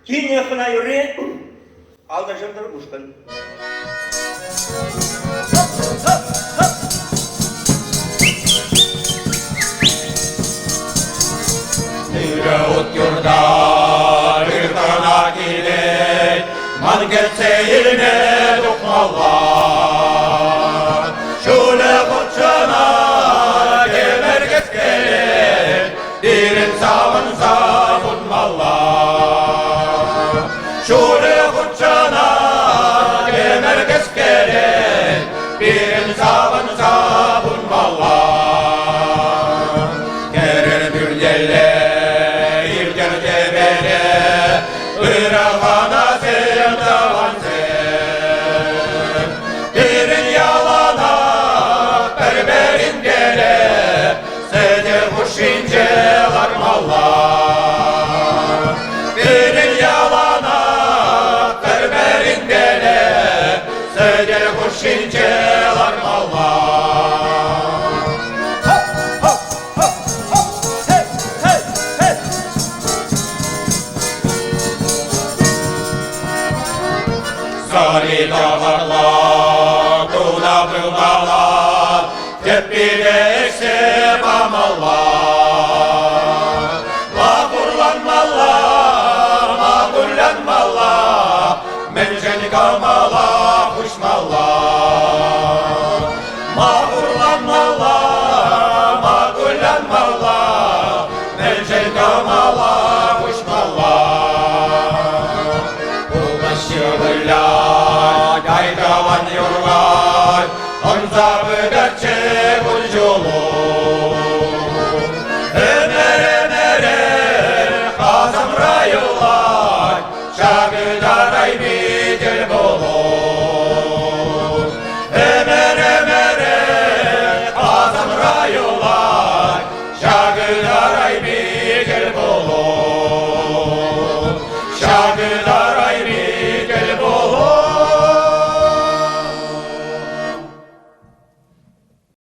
Кинехна юри, алдажымдыр ушкын. Ut yurda ırkına gider, mal geçeyine dokmalar. Şule kutçana geber geçkeler, dirin savun savun mallar. Şule kutçana geber geçkeler, dirin savun savun mallar. Gerer bürgeler Irağana sevdavan sen Birin yalana berberin gele Sede kuş inceler mallar Birin yalana berberin gele Sede kuş inceler mallar Sarı dağlarla, duna bınalar, hep bir eksep amallar.